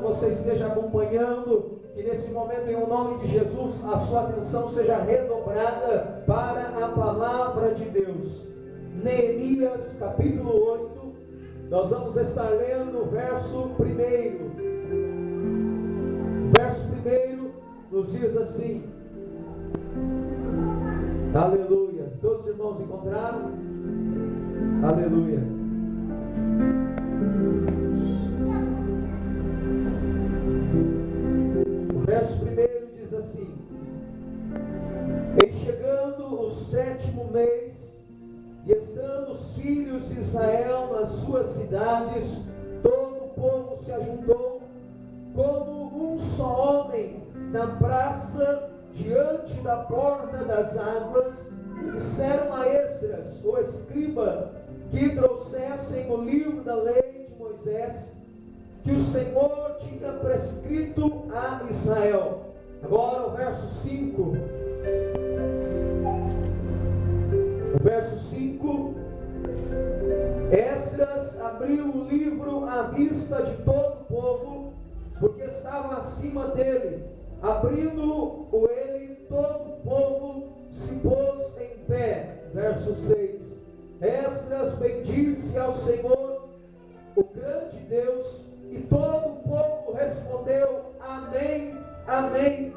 você esteja acompanhando, que nesse momento, em nome de Jesus, a sua atenção seja redobrada para a palavra de Deus. Neemias capítulo 8, nós vamos estar lendo o verso 1. O verso 1 nos diz assim, aleluia. Todos os irmãos encontraram? Aleluia. O verso 1 diz assim: em chegando o 7º mês, e estando os filhos de Israel nas suas cidades, todo o povo se ajuntou como um só homem na praça diante da porta das águas, e disseram a Esdras, o escriba, que trouxessem o livro da lei de Moisés, que o Senhor tinha prescrito a Israel. Agora o verso 5. O verso 5. Esdras abriu o livro à vista de todo o povo, porque estava acima dele. Abrindo-o ele, todo o povo se pôs em pé. Verso 6. Esdras bendisse ao Senhor, o grande Deus, e todo o povo respondeu: amém, amém.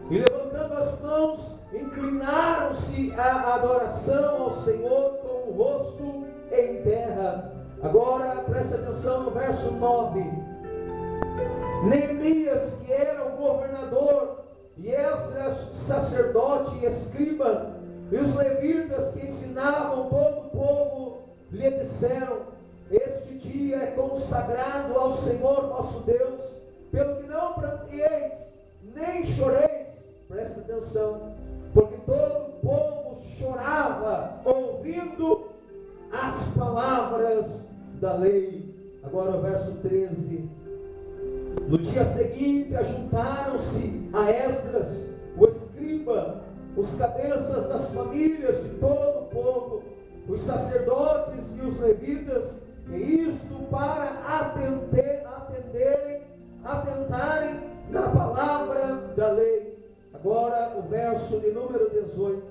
E levantando as mãos, inclinaram-se à adoração ao Senhor com o rosto em terra. Agora presta atenção no verso 9. Neemias, que era o governador, e Esdras, sacerdote e escriba, e os levitas que ensinavam todo o povo, lhe disseram: este dia é consagrado ao Senhor nosso Deus, pelo que não pranteeis, nem choreis. Presta atenção, porque todo o povo chorava ouvindo as palavras da lei. Agora o verso 13. No dia seguinte ajuntaram-se a Esdras, o escriba, os cabeças das famílias de todo o povo, os sacerdotes e os levitas, e isto para atentarem na palavra da lei. Agora o verso de número 18.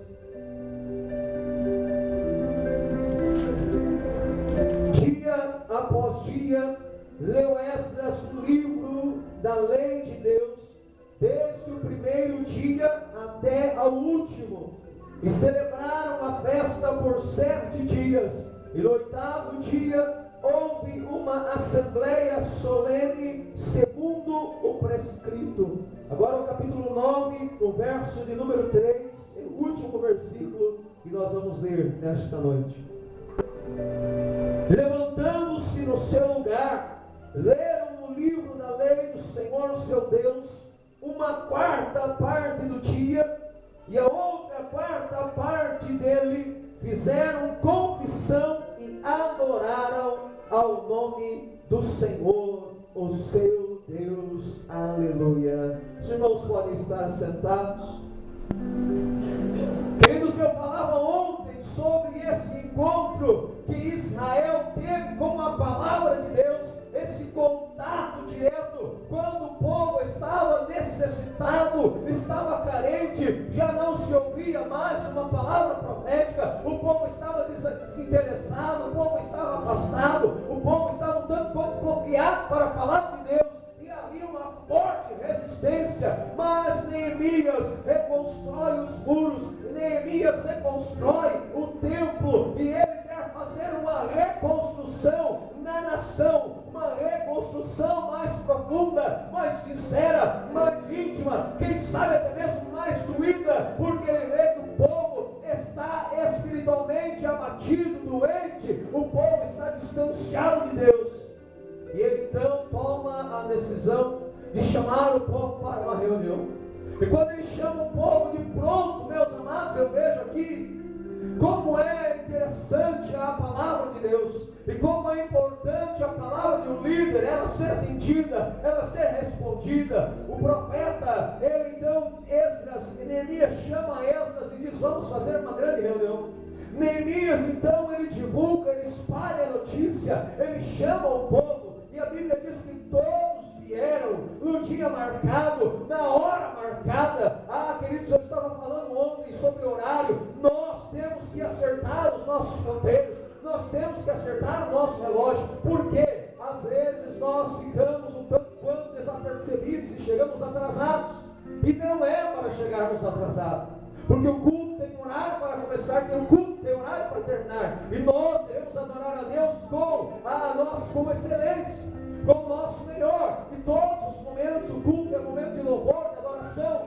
Dia após dia, leu Esdras o livro da lei de Deus, desde o primeiro dia até ao último, e celebraram a festa por 7 dias, e no 8º dia houve uma assembleia solene, segundo o prescrito. Agora o capítulo 9, o verso de número 3, é o último versículo que nós vamos ler nesta noite. Levantando-se no seu lugar, leram o livro da lei do Senhor seu Deus, uma 4ª parte do dia, e a outra 4ª parte dele fizeram confissão e adoraram ao nome do Senhor, o seu Deus. Aleluia. Os irmãos podem estar sentados. Queridos, eu falava ontem sobre esse encontro que Israel teve com a palavra de Deus, esse contato direto, quando o povo estava necessitado, estava carente, já não se ouvia mais uma palavra profética, o povo estava desinteressado, o povo estava afastado, o povo estava um tanto quanto bloqueado para a palavra de Deus, e havia uma forte resistência. Mas Neemias reconstrói os muros, Neemias reconstrói o templo, e ele quer fazer uma reconstrução na nação, uma reconstrução mais profunda, mais sincera, mais íntima, quem sabe até mesmo mais doída, porque ele vê que o povo está espiritualmente abatido, doente, o povo está distanciado de Deus. E ele então toma a decisão de chamar o povo para uma reunião. E quando ele chama o povo de pronto, meus amados, eu vejo aqui como é interessante a palavra de Deus, e como é importante a palavra de um líder, ela ser atendida, ela ser respondida. O profeta, ele então, Neemias chama Esdras e diz: vamos fazer uma grande reunião. Neemias então, ele divulga, ele espalha a notícia, ele chama o povo, e a Bíblia diz que todos vieram no dia marcado, na hora marcada. Queridos, eu estava falando ontem sobre horário. Nós temos que acertar os nossos ponteiros, nós temos que acertar o nosso relógio, porque às vezes nós ficamos um tanto quanto desapercebidos e chegamos atrasados, e não é para chegarmos atrasados, porque o culto tem horário para começar, tem o culto tem horário para terminar, e nós devemos adorar a Deus com excelência, com o nosso melhor. Em todos os momentos, o culto é um momento de louvor, de adoração.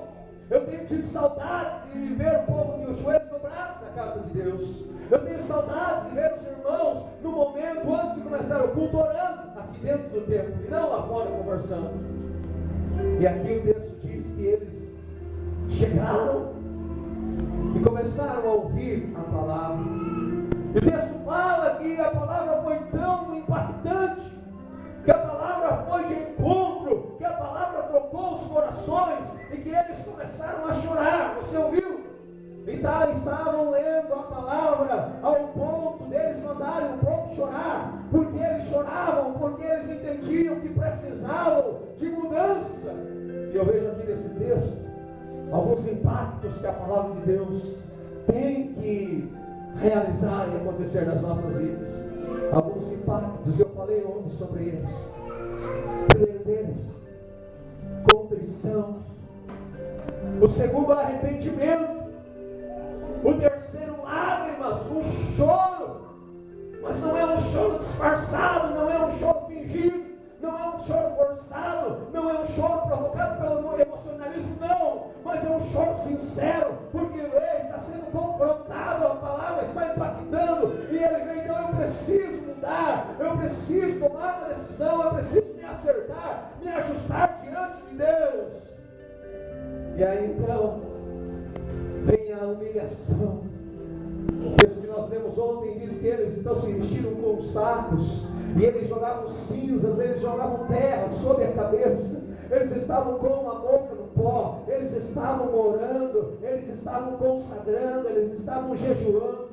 Eu tenho tido saudade de ver o povo de os joelhos dobrados na casa de Deus. Eu tenho saudade de ver os irmãos no momento antes de começar o culto orando aqui dentro do templo e não lá fora conversando. E aqui o texto diz que eles chegaram e começaram a ouvir a palavra. E o texto fala que a palavra foi tão impactante, que a palavra foi de encontro, que a palavra tocou os corações e que eles começaram a chorar. Você ouviu? Então estavam lendo a palavra ao ponto deles mandarem um pouco chorar, porque eles choravam, porque eles entendiam que precisavam de mudança. E eu vejo aqui nesse texto alguns impactos que a palavra de Deus tem que realizar e acontecer nas nossas vidas. Alguns impactos, eu falei ontem sobre eles. Primeiro deles, contrição. O segundo, arrependimento. O terceiro, lágrimas, um choro. Mas não é um choro disfarçado, não é um choro fingido, não é um choro forçado, não é um choro provocado pelo emocionalismo, não. Mas é um choro sincero, porque ele está sendo confrontado, a palavra está impactando, e ele vem, então eu preciso mudar, eu preciso tomar uma decisão, eu preciso me acertar, me ajustar diante de Deus. E aí então vem a humilhação. O texto que nós lemos ontem diz que eles então se vestiram com sacos, e eles jogavam cinzas, eles jogavam terra sobre a cabeça, eles estavam com a boca no pó, eles estavam orando, eles estavam consagrando, eles estavam jejuando,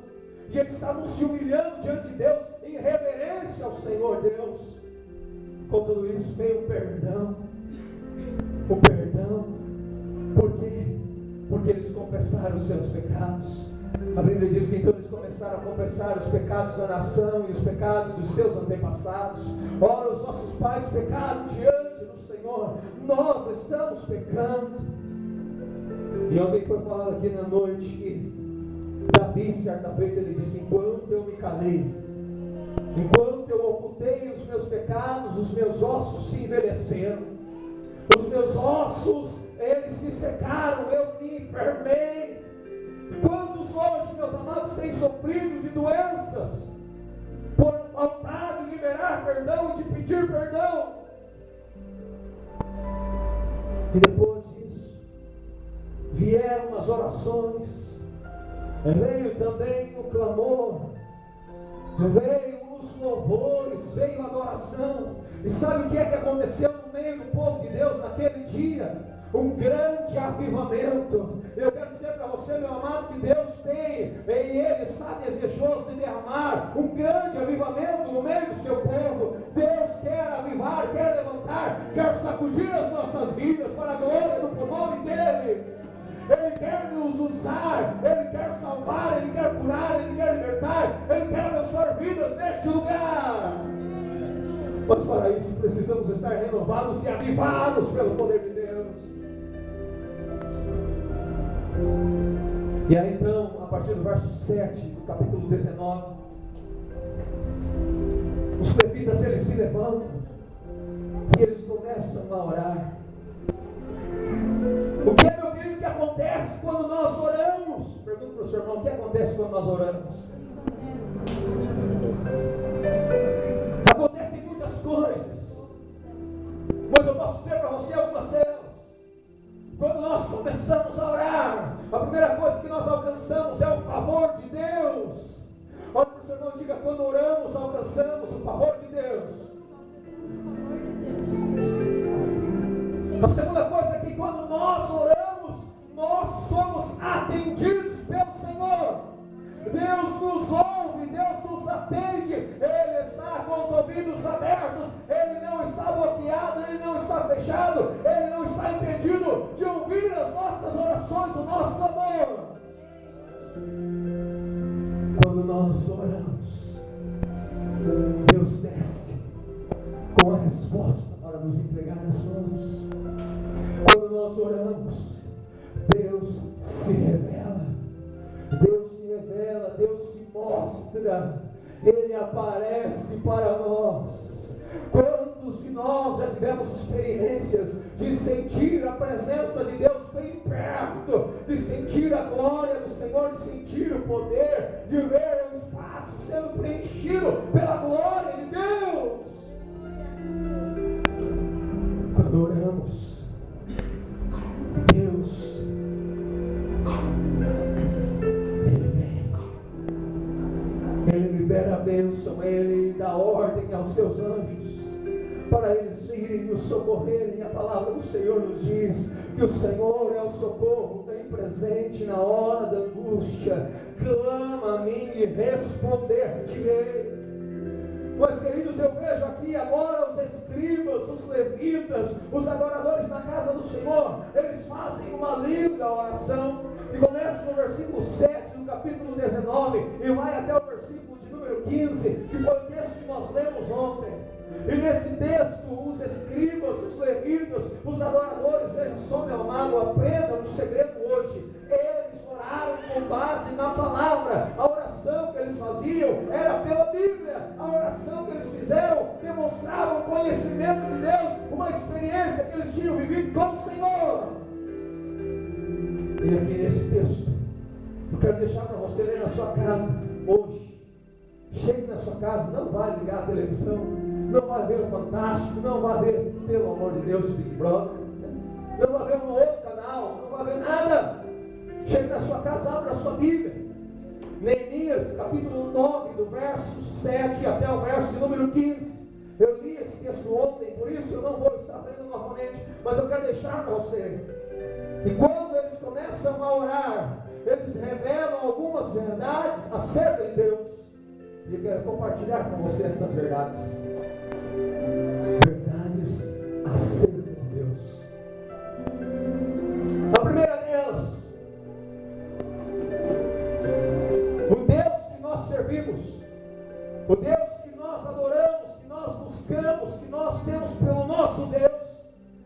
e eles estavam se humilhando diante de Deus, em reverência ao Senhor Deus. Com tudo isso veio o perdão. O perdão. Por quê? Porque eles confessaram os seus pecados. A Bíblia diz que então eles começaram a confessar os pecados da nação e os pecados dos seus antepassados. Ora, os nossos pais pecaram diante do Senhor, nós estamos pecando. E ontem foi falado aqui na noite que Davi, certa vez, ele disse: enquanto eu me calei, enquanto eu ocultei os meus pecados, os meus ossos se envelheceram, os meus ossos, eles se secaram, eu me enfermei. Quantos hoje, meus amados, têm sofrido de doenças por faltar de liberar perdão e de pedir perdão? E depois disso vieram as orações, veio também o clamor, veio os louvores, veio a adoração. E sabe o que é que aconteceu no meio do povo de Deus naquele dia? Um grande avivamento. Eu quero dizer para você, meu amado, que Deus tem, e Ele está desejoso de derramar um grande avivamento no meio do seu povo. Deus quer avivar, quer levantar, quer sacudir as nossas vidas para a glória do nome dEle. Ele quer nos usar, Ele quer salvar, Ele quer curar, Ele quer libertar, Ele quer abençoar vidas neste lugar. Mas para isso precisamos estar renovados e avivados pelo poder de Deus. E aí então, a partir do verso 7 do capítulo 19, os levitas, eles se levantam e eles começam a orar. O que é, meu querido, que acontece quando nós oramos? Pergunto para o seu irmão: o que acontece quando nós oramos? Acontecem muitas coisas, mas eu posso dizer para você algumas delas. Quando nós começamos a orar, a primeira coisa que nós alcançamos é o favor de Deus. Olha para o seu irmão e diga: quando oramos, alcançamos o favor de Deus. A segunda coisa é que quando nós oramos, nós somos atendidos pelo Senhor. Deus nos ouve, Deus nos atende, Ele está com os ouvidos abertos, Ele não está bloqueado, Ele não está está fechado, Ele não está impedido de ouvir as nossas orações, o nosso clamor. Quando nós oramos, Deus desce com a resposta para nos entregar nas mãos. Quando nós oramos, Deus se revela, Deus se mostra, Ele aparece para nós. Quantos de nós já tivemos experiências de sentir a presença de Deus bem perto, de sentir a glória do Senhor, de sentir o poder, de ver o espaço sendo preenchido pela glória de Deus? Quando oramos, Deus, Ele vem, Ele libera a bênção, Ele dá ordem aos seus anjos para eles virem nos socorrerem. A palavra do Senhor nos diz que o Senhor é o socorro bem presente na hora da angústia. Clama a mim e responder-te-ei. Mas, queridos, eu vejo aqui agora os escribas, os levitas, os adoradores na casa do Senhor. Eles fazem uma linda oração que começa no versículo 7 do capítulo 19 e vai até o versículo de número 15, que foi o texto que nós lemos ontem. E nesse texto, os escribas, os levitas, os adoradores, vejam só, meu amado, aprenda um segredo hoje. Eles oraram com base na palavra. A oração que eles faziam era pela Bíblia. A oração que eles fizeram demonstrava o conhecimento de Deus, uma experiência que eles tinham vivido com o Senhor. E aqui nesse texto, eu quero deixar para você ler na sua casa hoje. Chegue na sua casa, não vai ligar a televisão, não vai ver o Fantástico, não vai ver, pelo amor de Deus, Big Brother, não vai ver um outro canal, não vai ver nada. Chegue na sua casa, abra a sua Bíblia. Neemias, capítulo 9, do verso 7 até o verso de número 15. Eu li esse texto ontem, por isso eu não vou estar lendo novamente, mas eu quero deixar para você. E quando eles começam a orar, eles revelam algumas verdades acerca de Deus. E eu quero compartilhar com você estas verdades. Verdades acerca de Deus. A primeira delas, o Deus que nós servimos, o Deus que nós adoramos, que nós buscamos, que nós temos pelo nosso Deus,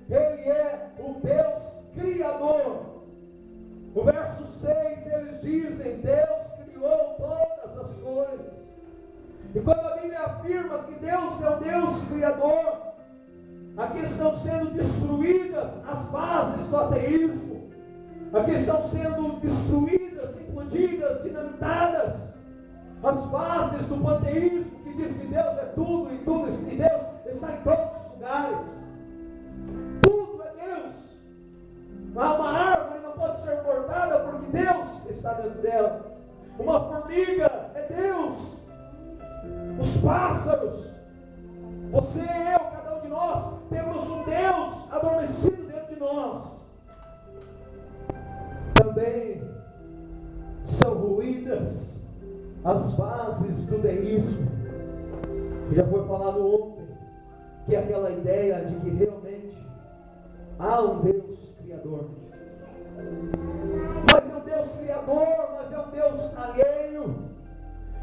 Ele é o Deus Criador. O verso 6, eles dizem: Deus criou todas as coisas. E quando a Bíblia afirma que Deus é o Deus Criador, aqui estão sendo destruídas as bases do ateísmo. Aqui estão sendo destruídas, implodidas, dinamitadas as bases do panteísmo, que diz que Deus é tudo e tudo, e Deus está em todos os lugares. Tudo é Deus. Há uma árvore não pode ser cortada porque Deus está dentro dela. Uma formiga é Deus. Os pássaros, você, eu, cada um de nós, temos um Deus adormecido dentro de nós. Também são ruídas as bases do deísmo, que já foi falado ontem, que é aquela ideia de que realmente há um Deus Criador. Mas é um Deus Criador, mas é um Deus alheio.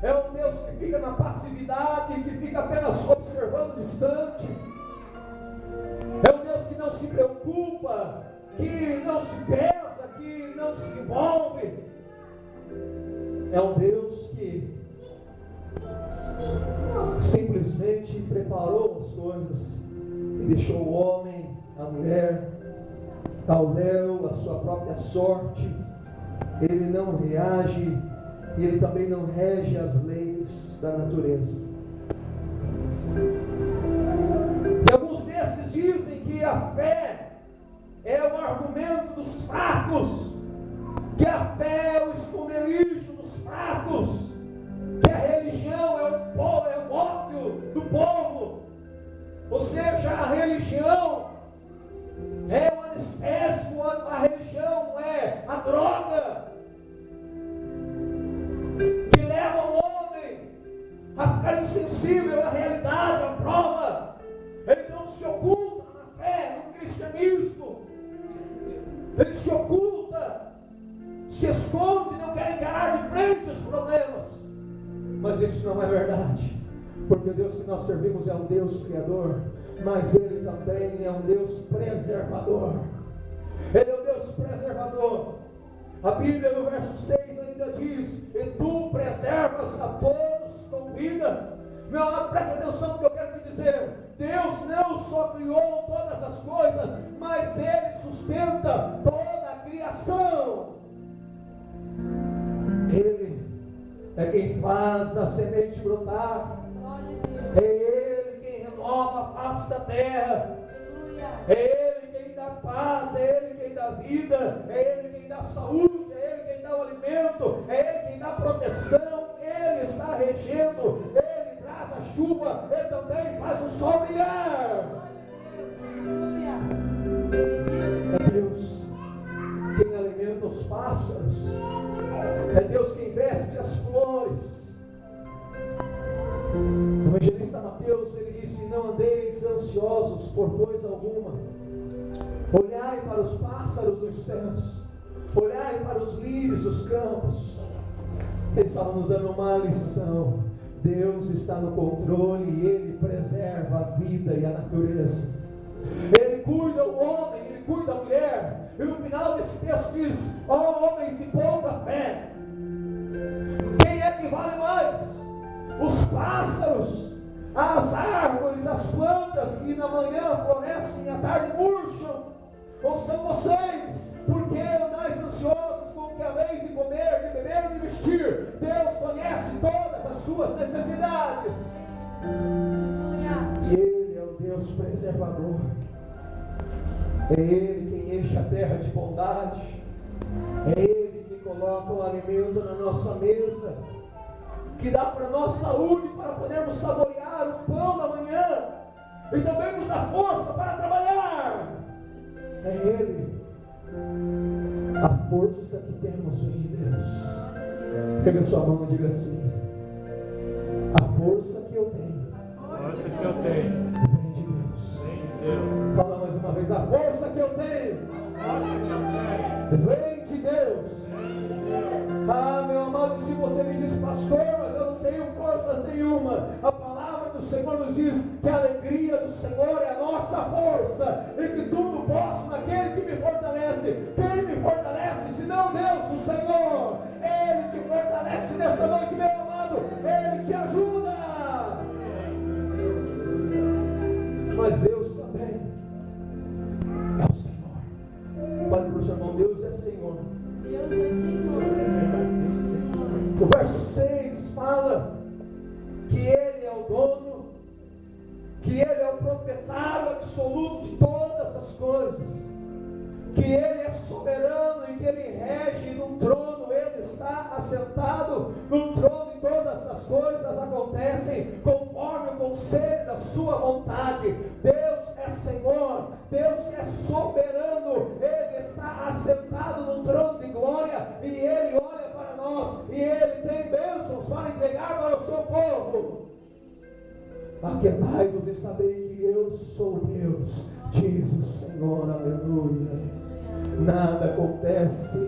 É um Deus que fica na passividade, que fica apenas observando distante. É um Deus que não se preocupa, que não se pesa, que não se envolve. É um Deus que simplesmente preparou as coisas e deixou o homem, a mulher, ao léu, a sua própria sorte. Ele não reage e Ele também não rege as leis da natureza. E alguns desses dizem que a fé é o argumento dos fracos, que a fé é o esconderijo dos fracos, que a religião é o ópio do povo. Ou seja, a religião é o anestésico, a religião é a droga que leva o homem a ficar insensível à realidade, à prova. Ele não se oculta na fé, cristianismo. Ele se oculta, se esconde, não quer encarar de frente os problemas. Mas isso não é verdade, porque o Deus que nós servimos é um Deus criador, mas Ele também é um Deus preservador. Ele é um Deus preservador. A Bíblia no verso 6 ainda diz: e tu preservas a todos com vida. Meu amado, presta atenção no que eu quero te dizer. Deus não só criou todas as coisas, mas Ele sustenta toda a criação. Ele é quem faz a semente brotar. É Ele quem renova a face da terra. É Ele quem dá paz, é Ele quem dá vida, é Ele quem dá saúde, é Ele quem dá o alimento, é Ele quem dá proteção. Ele está regendo, Ele traz a chuva, Ele também faz o sol brilhar. É Deus quem alimenta os pássaros, é Deus quem veste as flores. O evangelista Mateus, ele disse: não andeis ansiosos por coisa alguma, olhai para os pássaros dos céus, olhai para os lírios dos campos. Ele estava nos dando uma lição. Deus está no controle e Ele preserva a vida e a natureza. Ele cuida o homem, Ele cuida a mulher. E no final desse texto diz: ó homens de pouca fé, quem é que vale mais? Os pássaros, as árvores, as plantas que na manhã florescem e à tarde murcham? Ou são vocês? Porque andais ansiosos com o que haveis de comer, de beber e de vestir? Deus conhece todas as suas necessidades. E Ele é o Deus preservador. É Ele quem enche a terra de bondade. É Ele que coloca o alimento na nossa mesa, que dá para nós saúde para podermos saborear o pão da manhã, e também nos dá força para trabalhar. É Ele. A força que temos vem de Deus. Pega a sua mão e diga assim: a força que eu tenho, vem de Deus. Fala mais uma vez: a força que eu tenho, vem de Deus. Ah, meu amado, se você me diz: pastor, mas eu não tenho forças nenhuma, a palavra do Senhor nos diz que a alegria do Senhor é a nossa força, e que tudo posso naquele que me fortalece. Quem me fortalece, senão Deus, o Senhor? Ele te fortalece nesta noite, meu amado. Ele te ajuda. Mas Deus também é o Senhor. Fale para o seu irmão: Deus é Senhor. Deus é Senhor. O verso 6 fala que Ele é o dono, que Ele é o proprietário absoluto de todas as coisas, que Ele é soberano e que Ele rege no trono. Ele está assentado no trono e todas as coisas acontecem conforme o conselho da sua vontade. Deus é Senhor, Deus é soberano, Ele está assentado no trono de glória e Ele olha para nós e Ele tem bênçãos para entregar para o seu povo. Aquietai-vos e sabei que eu sou Deus, diz o Senhor. Aleluia. Nada acontece,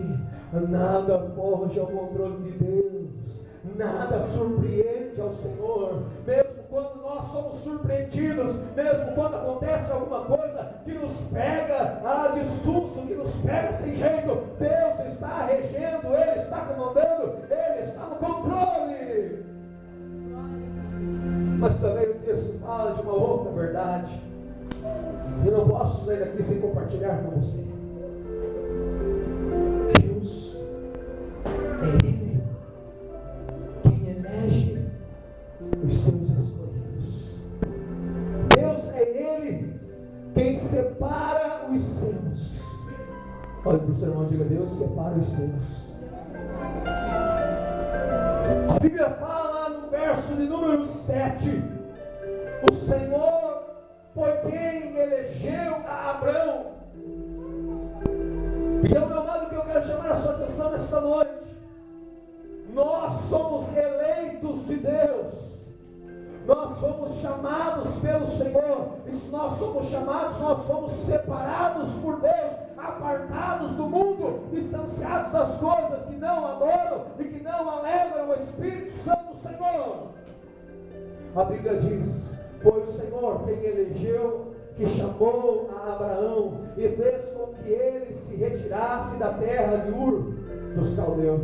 nada foge ao controle de Deus, nada surpreende ao Senhor. Mesmo quando nós somos surpreendidos, mesmo quando acontece alguma coisa que nos pega de susto, que nos pega sem jeito, Deus está regendo, Ele está comandando, Ele está no controle. Mas também o texto fala de uma outra verdade, e não posso sair daqui sem compartilhar com você. Deus é Ele quem elege os seus escolhidos. Deus é Ele quem separa os seus. Olha para o seu irmão e diga: Deus separa os seus. A Bíblia fala no verso de número 7: o Senhor foi quem elegeu a Abrão. E é o meu amado que eu quero chamar a sua atenção nesta noite. Nós somos eleitos de Deus. Nós fomos chamados pelo Senhor, e se nós somos chamados, nós fomos separados por Deus, apartados do mundo, distanciados das coisas que não adoram e que não alegram o Espírito Santo do Senhor. A Bíblia diz: foi o Senhor quem elegeu, que chamou a Abraão e fez com que ele se retirasse da terra de Ur dos caldeus.